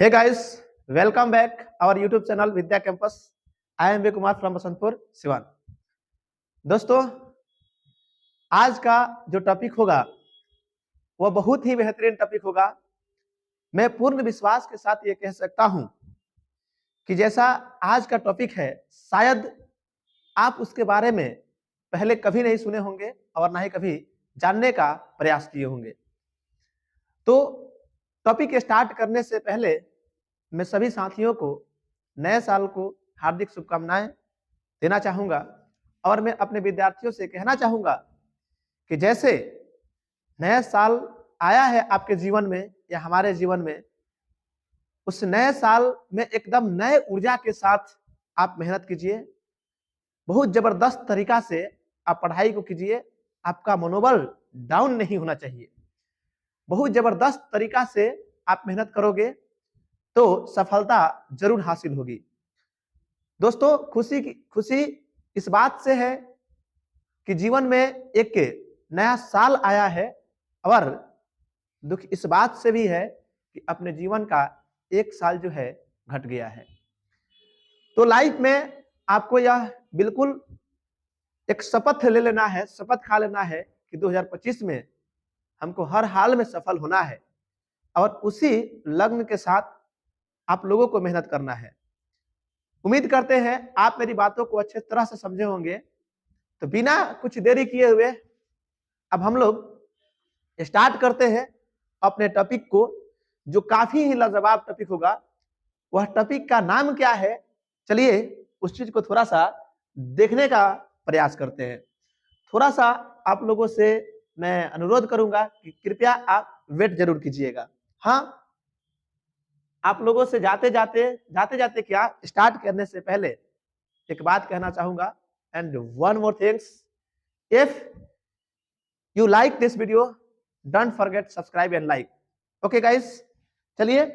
Hey guys, welcome back our YouTube channel Vidya Campus. I am V Kumar from Basantpur Siwan. दोस्तों, आज का जो topic होगा वह बहुत ही बेहतरीन टॉपिक होगा। मैं पूर्ण विश्वास के साथ ये कह सकता हूं कि जैसा आज का टॉपिक है, शायद आप उसके बारे में पहले कभी नहीं सुने होंगे और ना ही कभी जानने का प्रयास किए होंगे। तो टॉपिक स्टार्ट करने से पहले मैं सभी साथियों को नए साल को हार्दिक शुभकामनाएं देना चाहूंगा और मैं अपने विद्यार्थियों से कहना चाहूंगा कि जैसे नया साल आया है आपके जीवन में या हमारे जीवन में, उस नए साल में एकदम नए ऊर्जा के साथ आप मेहनत कीजिए। बहुत जबरदस्त तरीका से आप पढ़ाई को कीजिए। आपका मनोबल डाउन नहीं होना चाहिए। बहुत जबरदस्त तरीका से आप मेहनत करोगे तो सफलता जरूर हासिल होगी। दोस्तों, खुशी इस बात से है कि जीवन में एक नया साल आया है और दुख इस बात से भी है कि अपने जीवन का एक साल जो है घट गया है। तो लाइफ में आपको यह बिल्कुल एक शपथ ले लेना है, शपथ खा लेना है कि 2025 में हमको हर हाल में सफल होना है और उसी लग्न के साथ आप लोगों को मेहनत करना है। उम्मीद करते हैं आप मेरी बातों को अच्छे तरह से समझे होंगे। तो बिना कुछ देरी किए हुए अब हम लोग स्टार्ट करते हैं अपने टॉपिक को, जो काफी ही लाजवाब टॉपिक होगा। वह टॉपिक का नाम क्या है, चलिए उस चीज को थोड़ा सा देखने का प्रयास करते हैं। थोड़ा सा आप लोगों से मैं अनुरोध करूंगा कि कृपया आप वेट जरूर कीजिएगा। हाँ, आप लोगों से जाते जाते क्या स्टार्ट करने से पहले एक बात कहना चाहूंगा। And one more things, if you like this video don't forget subscribe and like. Okay guys, चलिए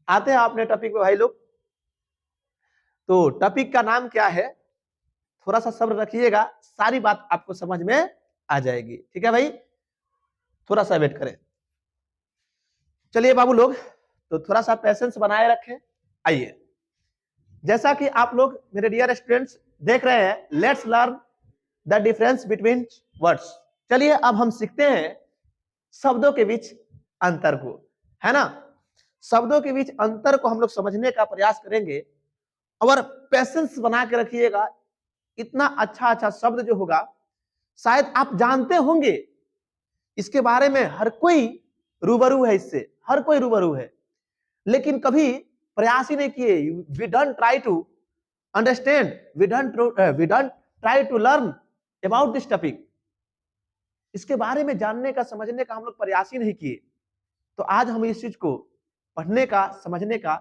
आते हैं अपने टॉपिक पे भाई लोग। तो टॉपिक का नाम क्या है, थोड़ा सा सब्र रखिएगा, सारी बात आपको समझ में आ जाएगी। ठीक है भाई, थोड़ा सा वेट करें। चलिए बाबू लोग, तो थोड़ा सा पेशेंस बनाए रखें। आइए, जैसा कि आप लोग मेरे डियर स्टूडेंट्स देख रहे हैं, let's learn the difference between words. चलिए अब हम सीखते हैं शब्दों के बीच अंतर को, है ना। शब्दों के बीच अंतर को हम लोग समझने का प्रयास करेंगे और पेशेंस बना के रखिएगा। इतना अच्छा शब्द जो होगा शायद आप जानते होंगे, इसके बारे में हर कोई रूबरू है, इससे हर कोई रूबरू है, लेकिन कभी प्रयास ही नहीं किए। We don't try to understand, we don't try to learn about this topic. इसके बारे में जानने का, समझने का हम लोग प्रयास ही नहीं किए। तो आज हम इस चीज को पढ़ने का, समझने का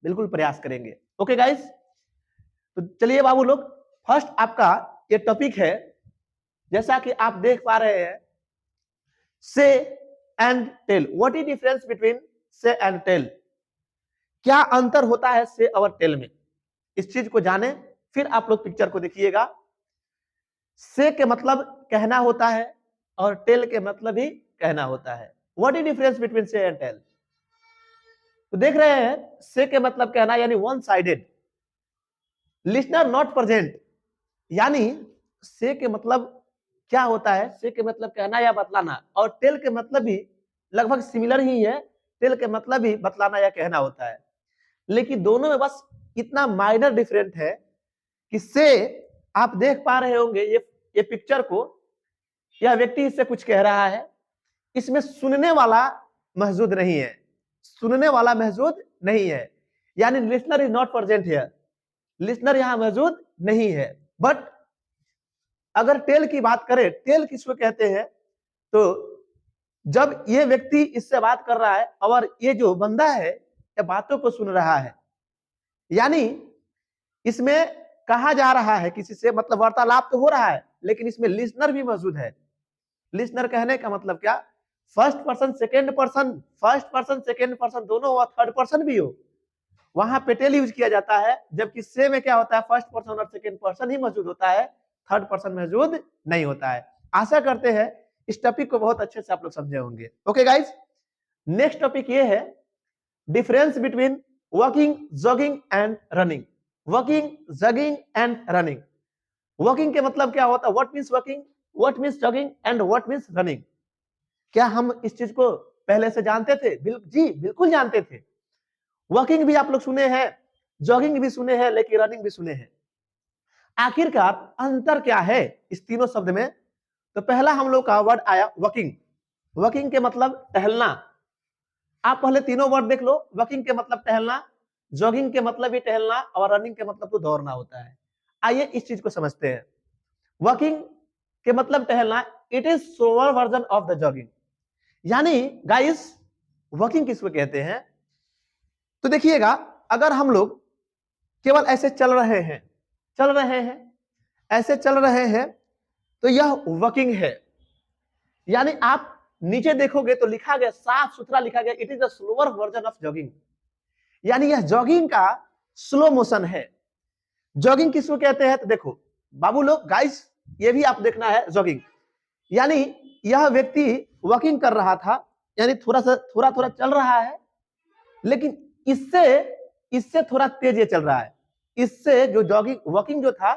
बिल्कुल प्रयास करेंगे। ओके गाइस, तो चलिए बाबू लोग, फर्स्ट आपका ये टॉपिक है, जैसा कि आप देख पा रहे हैं, say and tell. What is difference between say and tell? क्या अंतर होता है से और टेल में? इस चीज को जाने, फिर आप लोग पिक्चर को देखिएगा। से के मतलब कहना होता है और टेल के मतलब ही कहना होता है। What is difference between say and tell? तो देख रहे हैं, से के मतलब कहना यानी one sided, listener not present. यानी से के मतलब क्या होता है, से के मतलब कहना या बतलाना, और टेल के मतलब भी लगभग सिमिलर ही है। टेल के मतलब भी बतलाना या कहना होता है, लेकिन दोनों में बस इतना माइनर डिफरेंट है कि से आप देख पा रहे होंगे ये पिक्चर को, यह व्यक्ति इससे कुछ कह रहा है, इसमें सुनने वाला मौजूद नहीं है, सुनने वाला मौजूद नहीं है, यानी listener is not present here, listener यहां मौजूद नहीं है। बट अगर टेल की बात करें, टेल किसको कहते हैं, तो जब ये व्यक्ति इससे बात कर रहा है और ये जो बंदा है ये बातों को सुन रहा है, यानी इसमें कहा जा रहा है किसी से, मतलब वार्तालाप तो हो रहा है, लेकिन इसमें लिसनर भी मौजूद है। लिसनर कहने का मतलब क्या, first person second person, first person second person दोनों हो, थर्ड पर्सन भी हो, वहां पे टेल यूज किया जाता है। जबकि से में क्या होता है, फर्स्ट पर्सन और सेकेंड पर्सन ही मौजूद होता है, थर्ड पर्सन मौजूद नहीं होता है। आशा करते हैं इस टॉपिक को बहुत अच्छे से आप लोग समझे होंगे। ओके गाइज, नेक्स्ट टॉपिक ये है difference between walking, jogging and running. Walking, jogging and running. Walking के मतलब क्या होता है? What means walking, what means jogging and what means running. क्या हम इस चीज को पहले से जानते थे? जी बिल्कुल जानते थे। वॉकिंग भी आप लोग सुने हैं, जॉगिंग भी सुने हैं, लेकिन रनिंग भी सुने हैं। आखिरकार अंतर क्या है इस तीनों शब्द में? तो पहला हम लोग का वर्ड आया वॉकिंग। वॉकिंग के मतलब टहलना। आप पहले तीनों वर्ड देख लो। वॉकिंग के मतलब टहलना, जॉगिंग के मतलब भी टहलना, और रनिंग के मतलब तो दौड़ना होता है। आइए इस चीज को समझते हैं। वॉकिंग के मतलब टहलना, it is slower version of the jogging. यानी गाइस, वॉकिंग किसको कहते हैं? तो देखिएगा, अगर हम लोग केवल ऐसे चल रहे हैं, ऐसे चल रहे हैं, तो यह वॉकिंग है। यानी आप नीचे देखोगे तो लिखा गया, साफ सुथरा लिखा गया, it is the slower version of jogging. यानी यह जॉगिंग का स्लो मोशन है। जॉगिंग किसको कहते हैं? तो देखो बाबू लोग, गाइस, ये भी आप देखना है। जॉगिंग यानी यह व्यक्ति वॉकिंग कर रहा था, यानी थोड़ा थोड़ा चल रहा है, लेकिन इससे थोड़ा तेज ये चल रहा है। इससे जो जॉगिंग, वॉकिंग जो था,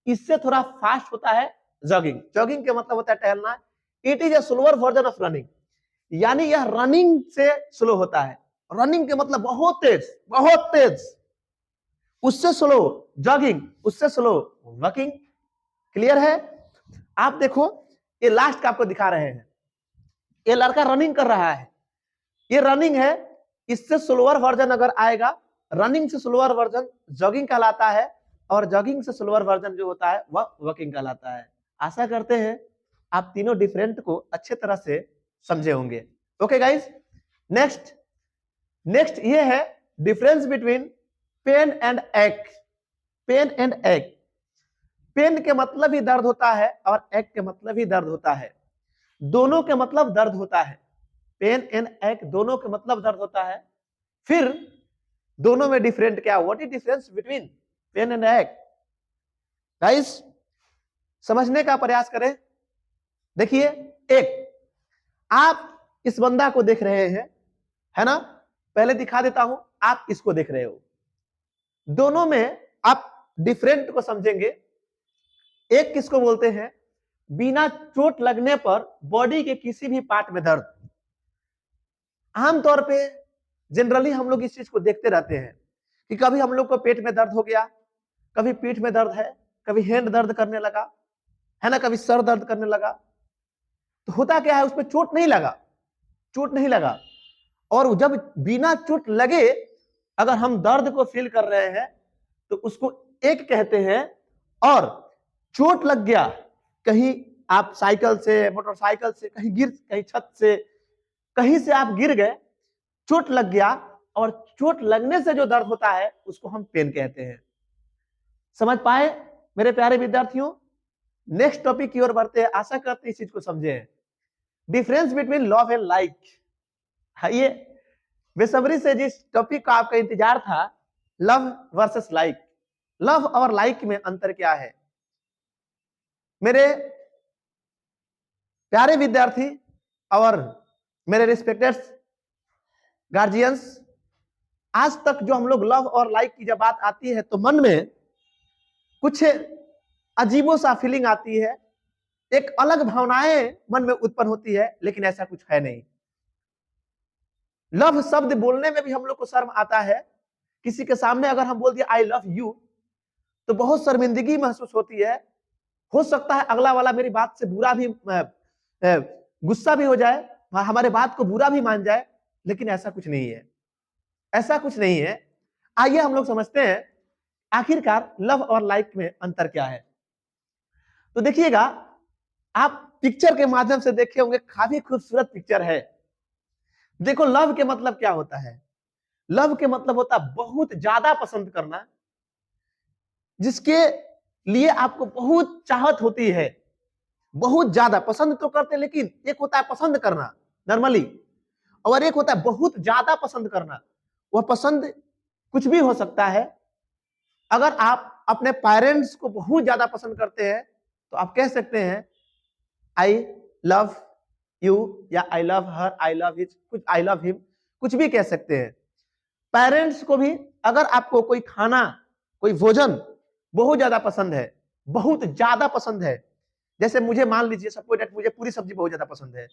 इससे थोड़ा फास्ट होता है जॉगिंग। जॉगिंग के मतलब होता है टहलना। It is a slower version of running. यानी यह रनिंग से स्लो होता है। रनिंग के मतलब बहुत तेज, उससे स्लो जॉगिंग, उससे स्लो वॉकिंग। क्लियर है? आप देखो, ये लास्ट का आपको दिखा रहे हैं। ये लड़का रनिंग कर रहा है, ये रनिंग है। इससे स्लोअर वर्जन अगर आएगा, रनिंग से स्लोअर वर्जन जॉगिंग कहलाता है, और जॉगिंग से स्लोअर वर्जन जो होता है वह वॉकिंग कहलाता है। आशा करते हैं आप तीनों डिफरेंट को अच्छे तरह से समझे होंगे। ओके गाइस, नेक्स्ट ये है डिफरेंस बिटवीन पेन एंड एक। पेन एंड एक। पेन के मतलब ही दर्द होता है, और एक के मतलब ही दर्द होता है। दोनों के मतलब दर्द होता है। पेन एंड एक, दोनों के मतलब दर्द होता है। फिर दोनों में डिफरेंट क्या? What is difference between pain and ache? Guys, समझने का प्रयास करें। देखिए, एक, आप इस बंदा को देख रहे हैं, है ना? पहले दिखा देता हूं, आप इसको देख रहे हो। दोनों में आप डिफरेंट को समझेंगे। एक किसको बोलते हैं? बिना चोट लगने पर बॉडी के किसी भी पार्ट में दर्द। आमतौर पे जनरली हम लोग इस चीज को देखते रहते हैं कि कभी हम लोग को पेट में दर्द हो गया, कभी पीठ में दर्द है, कभी हैंड दर्द करने लगा, है ना, कभी सर दर्द करने लगा। तो होता क्या है? उसमें चोट नहीं लगा। और जब बिना चोट लगे अगर हम दर्द को फील कर रहे हैं तो उसको एक कहते हैं। और चोट लग गया, कहीं आप साइकिल से, मोटरसाइकिल से कहीं छत से, कहीं से आप गिर गए, चोट लग गया, और चोट लगने से जो दर्द होता है उसको हम पेन कहते हैं। समझ पाए मेरे प्यारे विद्यार्थियों? नेक्स्ट टॉपिक की ओर बढ़ते हैं। आशा करते हैं इस चीज को समझे। Difference between love and like. ये बेसब्री से जिस टॉपिक का आपका इंतजार था, लव वर्सेस लाइक। लव और लाइक में अंतर क्या है? मेरे प्यारे विद्यार्थी और मेरे रिस्पेक्टेड गार्जियंस, आज तक जो हम लोग लव और लाइक की जब बात आती है तो मन में कुछ अजीबो सा फीलिंग आती है, एक अलग भावनाएं मन में उत्पन्न होती है, लेकिन ऐसा कुछ है नहीं। लव शब्द बोलने में भी हम लोग को शर्म आता है। किसी के सामने अगर हम बोल दिए आई लव यू, तो बहुत शर्मिंदगी महसूस होती है। हो सकता है अगला वाला मेरी बात से बुरा भी, गुस्सा भी हो जाए, हमारे बात को बुरा भी मान जाए, लेकिन ऐसा कुछ नहीं है। ऐसा कुछ नहीं है। आइए हम लोग समझते हैं आखिरकार लव और लाइक में अंतर क्या है। तो देखिएगा, आप पिक्चर के माध्यम से देखे होंगे, काफी खूबसूरत पिक्चर है। देखो, लव के मतलब क्या होता है? लव के मतलब होता है बहुत ज्यादा पसंद करना, जिसके लिए आपको बहुत चाहत होती है। बहुत ज्यादा पसंद तो करते, लेकिन एक होता है पसंद करना नॉर्मली, और एक होता है बहुत ज्यादा पसंद करना। वह पसंद कुछ भी हो सकता है। अगर आप अपने पेरेंट्स को बहुत ज्यादा पसंद करते हैं तो आप कह सकते हैं आई लव यू, या I love her, I love his, कुछ आई लव हिम, कुछ भी कह सकते हैं। पेरेंट्स को भी अगर आपको कोई खाना, कोई भोजन बहुत ज्यादा पसंद है, बहुत ज्यादा पसंद है, जैसे मुझे मान लीजिए सपोज दैट मुझे पूरी सब्जी बहुत ज्यादा पसंद है,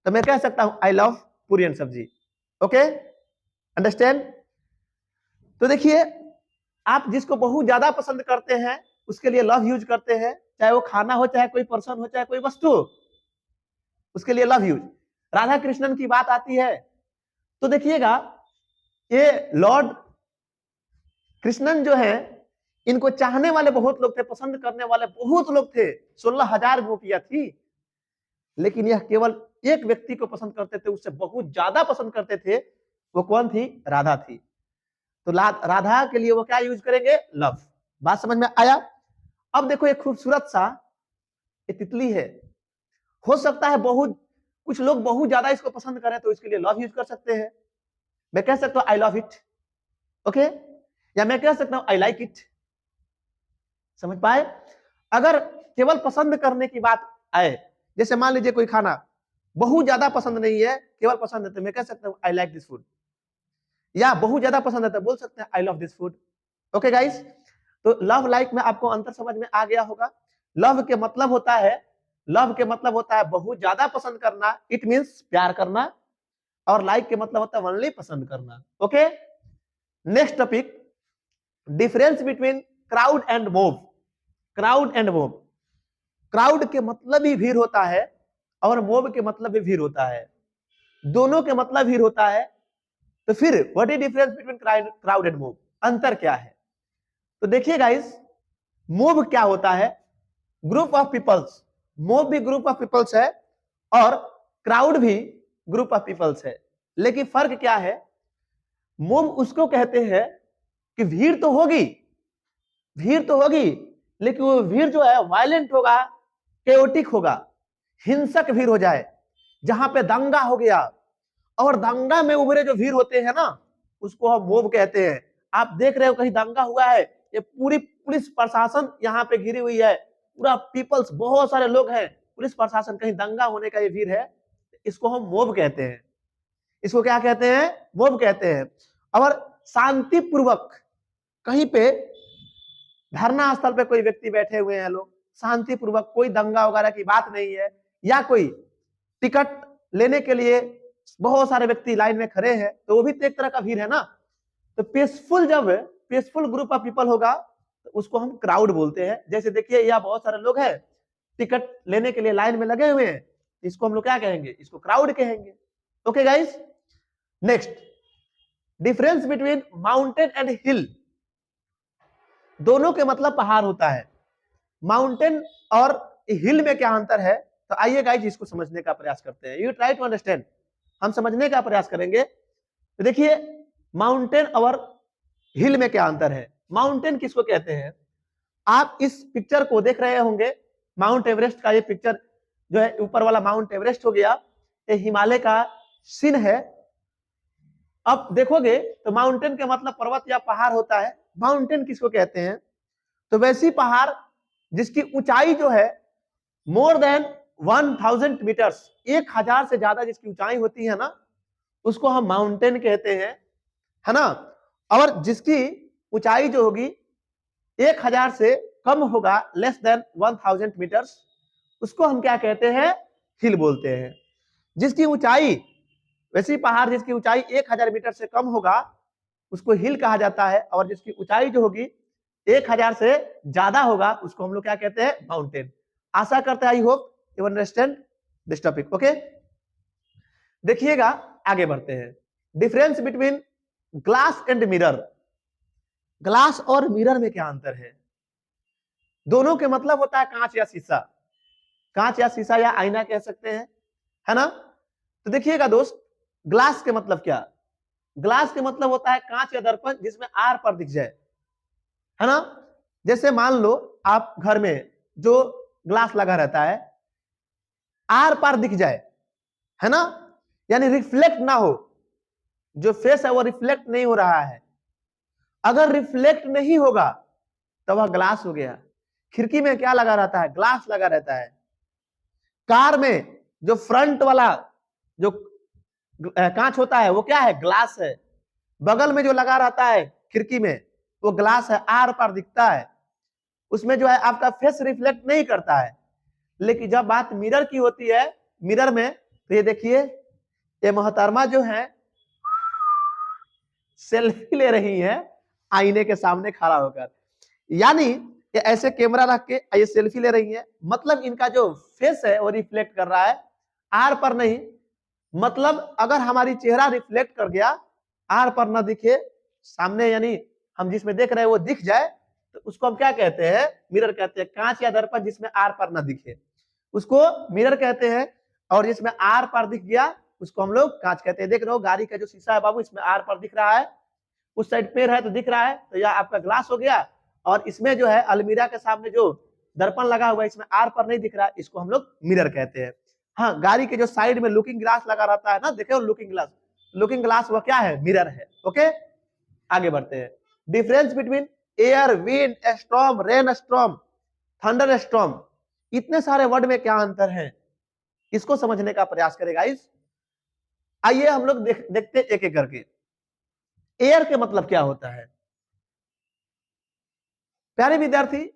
तो मैं कह सकता हूं आई लव पूरी एंड सब्जी। Okay, understand? तो देखिए, आप जिसको बहुत ज्यादा पसंद करते हैं उसके लिए लव यूज करते हैं, चाहे वो खाना हो, चाहे कोई पर्सन हो, चाहे कोई वस्तु हो, उसके लिए लव यूज। राधा कृष्णन की बात आती है तो देखिएगा, ये लॉर्ड कृष्णन जो है, इनको चाहने वाले बहुत लोग थे, पसंद करने वाले बहुत लोग थे, 16,000 गोपियां थी, लेकिन यह केवल एक व्यक्ति को पसंद करते थे, उससे बहुत ज्यादा पसंद करते थे। वो कौन थी? राधा थी। तो राधा के लिए वो क्या यूज करेंगे? लव। बात समझ में आया? अब देखो, एक खूबसूरत सा एक तितली है, हो सकता है बहुत कुछ लोग बहुत ज्यादा इसको पसंद करें तो इसके लिए लव यूज कर सकते हैं। मैं कह सकता हूं आई लव इट, ओके, या मैं कह सकता हूं आई लाइक इट। समझ पाए? अगर केवल पसंद करने की बात आए, जैसे मान लीजिए कोई खाना बहुत ज्यादा पसंद नहीं है, केवल पसंद है, तो मैं कह सकता हूं आई लाइक दिस फूड, या बहुत ज्यादा पसंद है तो बोल सकते हैं I love this food. Okay guys, तो लव लाइक में आपको अंतर समझ में आ गया होगा। लव के मतलब होता है, लव के मतलब होता है बहुत ज्यादा पसंद करना, इट मींस प्यार करना, और लाइक के मतलब होता है ओनली पसंद करना। Okay, next topic, difference between crowd and mob. Crowd and mob, crowd के मतलब ही भीड़ होता है और मोब के मतलब भी भीड़ होता है, दोनों के मतलब भीड़ होता है। तो फिर what is difference between crowd and mob, अंतर क्या है? तो देखिए गाइस, मोब क्या होता है? Group of peoples. मोब भी ग्रुप ऑफ पीपल्स है और क्राउड भी ग्रुप ऑफ पीपल्स है, लेकिन फर्क क्या है? मोब उसको कहते हैं कि भीड़ तो होगी, भीड़ तो होगी, लेकिन वो भीड़ जो है वायलेंट होगा, केओटिक होगा, हिंसक भीड़ हो जाए, जहां पे दंगा हो गया, और दंगा में उभरे जो भीड़ होते हैं ना, उसको हम मोब कहते हैं। आप देख रहे हो कहीं दंगा हुआ है, ये पूरी पुलिस प्रशासन यहाँ पे घिरी हुई है, पूरा पीपल्स, बहुत सारे लोग हैं, पुलिस प्रशासन, कहीं दंगा होने का ये भीड़ है, इसको हम मोब कहते हैं। इसको क्या कहते हैं? मोब कहते हैं। और शांतिपूर्वक कहीं पे धरना स्थल पे कोई व्यक्ति बैठे हुए हैं लोग, शांतिपूर्वक, कोई दंगा वगैरह की बात नहीं है, या कोई टिकट लेने के लिए बहुत सारे व्यक्ति लाइन में खड़े हैं, तो वो भी तो एक तरह का भीड़ है ना। तो पीसफुल, जब पीसफुल ग्रुप ऑफ पीपल होगा तो उसको हम क्राउड बोलते हैं। जैसे देखिए, यहाँ बहुत सारे लोग हैं, टिकट लेने के लिए लाइन में लगे हुए हैं, इसको हम लोग क्या कहेंगे? इसको क्राउड कहेंगे। Okay guys, next, difference between mountain and hill. दोनों के मतलब पहाड़ होता है। माउंटेन और हिल में क्या अंतर है? तो आइए गाइस, इसको समझने का प्रयास करते हैं। यू ट्राई टू अंडरस्टैंड, हम समझने का प्रयास करेंगे। तो देखिए, माउंटेन और हिल में क्या अंतर है? माउंटेन किसको कहते हैं? आप इस पिक्चर को देख रहे होंगे, माउंट एवरेस्ट का ये पिक्चर जो है, ऊपर वाला माउंट एवरेस्ट हो गया, ये हिमालय का सीन है। अब देखोगे तो माउंटेन के मतलब पर्वत या पहाड़ होता है। माउंटेन किसको कहते हैं? तो वैसी पहाड़ जिसकी ऊंचाई जो है मोर देन 1000 मीटर्स, 1000 से ज्यादा जिसकी ऊंचाई होती है ना, उसको हम माउंटेन कहते हैं, है ना। और जिसकी ऊंचाई जो होगी 1000 से कम होगा, लेस देन 1000 मीटर्स, उसको हम क्या कहते हैं? हिल बोलते हैं। जिसकी ऊंचाई, वैसी पहाड़ जिसकी ऊंचाई 1000 मीटर से कम होगा, उसको हिल कहा जाता है, और जिसकी ऊंचाई जो होगी 1000 से ज्यादा होगा, उसको हम लोग क्या कहते हैं? माउंटेन। आशा करते हैं I hope you understand this topic. Okay, देखिएगा, आगे बढ़ते हैं। Difference between glass and mirror. Glass और मिरर में क्या अंतर है? दोनों के मतलब होता है कांच या शीशा, कांच या शीशा या आईना कह सकते हैं, है ना। तो देखिएगा दोस्त, ग्लास के मतलब क्या? ग्लास के मतलब होता है कांच या दर्पण जिसमें आर पर दिख जाए, है ना। जैसे मान लो आप घर में जो ग्लास लगा रहता है, आर पार दिख जाए, है ना, यानी रिफ्लेक्ट ना हो, जो फेस है वो रिफ्लेक्ट नहीं हो रहा है। अगर रिफ्लेक्ट नहीं होगा तो वह ग्लास हो गया। खिड़की में क्या लगा रहता है? ग्लास लगा रहता है। कार में जो फ्रंट वाला जो कांच होता है वो क्या है? ग्लास है। बगल में जो लगा रहता है खिड़की में वो ग्लास है, आर पार दिखता है, उसमें जो है आपका फेस रिफ्लेक्ट नहीं करता है। लेकिन जब बात मिरर की होती है, मिरर में तो ये देखिए ये मोहतरमा जो है सेल्फी ले रही है आईने के सामने खड़ा होकर, यानी ये ऐसे कैमरा रख के ये सेल्फी ले रही है। मतलब इनका जो फेस है वो रिफ्लेक्ट कर रहा है, आर पर नहीं। मतलब अगर हमारी चेहरा रिफ्लेक्ट कर गया, आर पर ना दिखे सामने, यानी हम जिसमें देख रहे हैं वो दिख जाए, तो उसको हम क्या कहते हैं? मिरर कहते हैं। कांच या दर्पण जिसमें आर पर ना दिखे उसको मिरर कहते हैं, और जिसमें आर पर दिख गया उसको हम लोग कांच कहते हैं। देख रहे हो गाड़ी का जो शीशा है बाबू, इसमें आर पर दिख रहा है, उस साइड पेड़ है तो दिख रहा है, तो यह आपका ग्लास हो गया। और इसमें जो है अलमीरा के सामने जो दर्पण लगा हुआ है, इसमें आर पर नहीं दिख रहा है, इसको हम लोग मिरर कहते हैं। हाँ, गाड़ी के जो साइड में लुकिंग ग्लास लगा रहता है ना, देखे हो लुकिंग ग्लास, लुकिंग ग्लास वो क्या है? मिरर है। ओके, आगे बढ़ते हैं। Difference between air, wind, storm, rain storm, thunder storm, इतने सारे वर्ड में क्या अंतर है, इसको समझने का प्रयास करेगा। इस आइए हम लोग देखते एक एक करके। एयर के मतलब क्या होता है? प्यारे विद्यार्थी,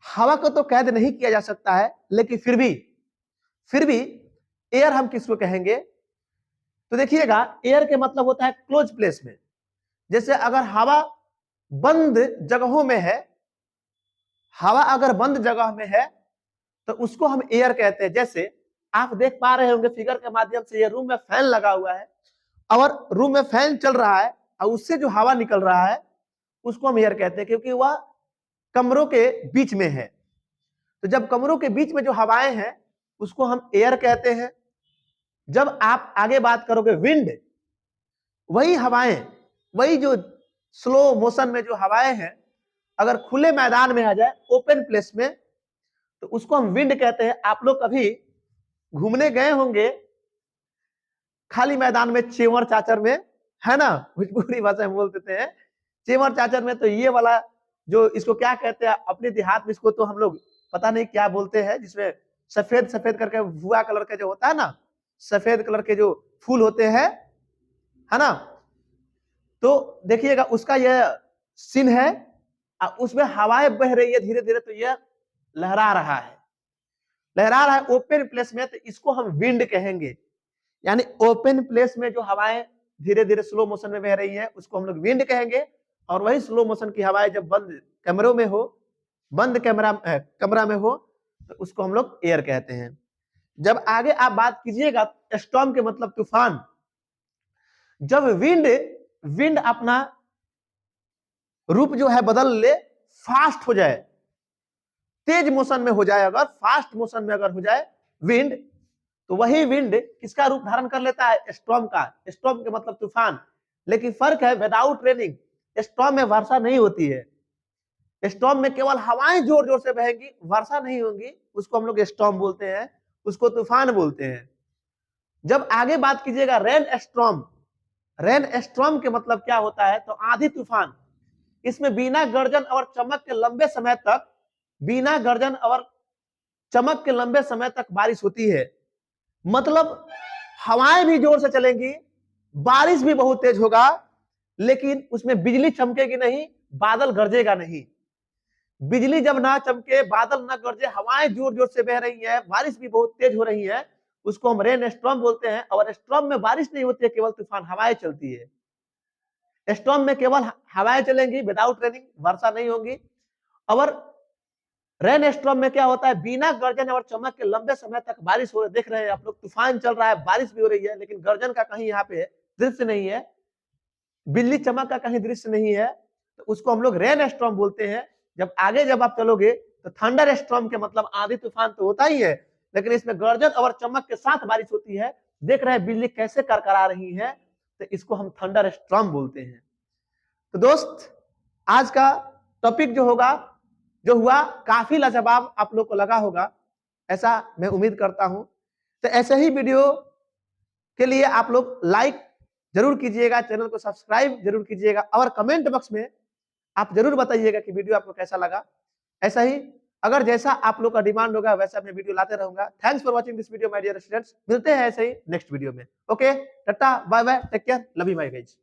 हवा को तो कैद नहीं किया जा सकता है, लेकिन फिर भी एयर हम किसको कहेंगे? तो देखिएगा, एयर के मतलब होता है क्लोज प्लेस में। जैसे अगर हवा बंद जगहों में है, हवा अगर बंद जगह में है तो उसको हम एयर कहते हैं। जैसे आप देख पा रहे होंगे फिगर के माध्यम से, ये रूम में फैन लगा हुआ है और रूम में फैन चल रहा है और उससे जो हवा निकल रहा है उसको हम एयर कहते हैं, क्योंकि वह कमरों के बीच में है। तो जब कमरों के बीच में जो हवाएं हैं उसको हम एयर कहते हैं। जब आप आगे बात करोगे विंड, वही हवाएं, वही जो स्लो मोशन में जो हवाएं हैं, अगर खुले मैदान में आ जाए, ओपन प्लेस में, तो उसको हम विंड कहते हैं। आप लोग कभी घूमने गए होंगे खाली मैदान में, चेवर चाचर में, है ना, भोजपुरी भाषा में बोल देते हैं चेवर चाचर में। तो ये वाला जो इसको क्या कहते हैं अपने देहात में, इसको तो हम लोग पता नहीं क्या बोलते हैं, जिसमें सफेद सफेद करके भुआ कलर का जो होता है ना, सफेद कलर के जो फूल होते हैं, है ना, तो देखिएगा उसका यह सीन है, उसमें हवाएं बह रही है धीरे धीरे, तो यह लहरा रहा है ओपन प्लेस में, तो इसको हम विंड कहेंगे। यानी ओपन प्लेस में जो हवाएं धीरे धीरे स्लो मोशन में बह रही है उसको हम लोग विंड कहेंगे। और वही स्लो मोशन की हवाएं जब बंद कमरों में हो, बंद कमरा में हो, तो उसको हम लोग एयर कहते हैं। जब आगे आप बात कीजिएगा स्टॉर्म के मतलब तूफान। जब विंड अपना रूप जो है बदल ले, फास्ट हो जाए, तेज मोशन में हो जाए, अगर फास्ट मोशन में अगर हो जाए विंड, तो वही विंड किसका रूप धारण कर लेता है? स्टॉर्म का। स्टॉर्म के मतलब तूफान। लेकिन फर्क है, विदाउट रेनिंग स्टॉर्म में वर्षा नहीं होती है। स्टॉर्म में केवल हवाएं जोर जोर से बहेंगी, वर्षा नहीं होगी, उसको हम लोग स्टॉर्म बोलते हैं, उसको तूफान बोलते हैं। जब आगे बात कीजिएगा रेन स्टॉर्म, रेन स्टॉर्म के मतलब क्या होता है? तो आंधी तूफान। इसमें बिना गर्जन और चमक के लंबे समय तक, बिना गर्जन और चमक के लंबे समय तक बारिश होती है। मतलब हवाएं भी जोर से चलेंगी, बारिश भी बहुत तेज होगा, लेकिन उसमें बिजली चमकेगी नहीं, बादल गरजेगा नहीं। बिजली जब ना चमके, बादल ना गरजे, हवाएं जोर जोर से बह रही है, बारिश भी बहुत तेज हो रही है, उसको हम रेन स्टॉर्म बोलते हैं। और स्टॉर्म में बारिश नहीं होती है, केवल तूफान हवाएं चलती है। स्टॉर्म में केवल हवाएं चलेंगी, विदाउट रेनिंग, वर्षा नहीं होगी। और रेन स्टॉर्म में क्या होता है? बिना गर्जन और चमक के लंबे समय तक बारिश हो रही है। देख रहे हैं आप लोग, तूफान चल रहा है, बारिश भी हो रही है, लेकिन गर्जन का कहीं यहाँ पे दृश्य नहीं है, बिजली चमक का कहीं दृश्य नहीं है, तो उसको हम लोग रेन स्टॉर्म बोलते हैं। जब आगे जब आप चलोगे तो थंडर स्टॉर्म के मतलब आंधी तूफान तो होता ही है, लेकिन इसमें गर्जन और चमक के साथ बारिश होती है। देख रहे हैं बिजली कैसे करकरा रही है, तो इसको हम थंडर स्टॉर्म बोलते हैं। तो दोस्त, आज का टॉपिक जो होगा, जो हुआ, काफी लाजवाब आप लोग को लगा होगा, ऐसा मैं उम्मीद करता हूं। तो ऐसे ही वीडियो के लिए आप लोग लाइक जरूर कीजिएगा, चैनल को सब्सक्राइब जरूर कीजिएगा, और कमेंट बॉक्स में आप जरूर बताइएगा कि वीडियो आपको कैसा लगा। ऐसा ही अगर जैसा आप लोग का डिमांड होगा वैसा मैं वीडियो लाते रहूंगा। Thanks for watching this video my dear students. मिलते हैं ऐसे ही नेक्स्ट वीडियो में। Okay, tata, bye bye, take care, love you my guys.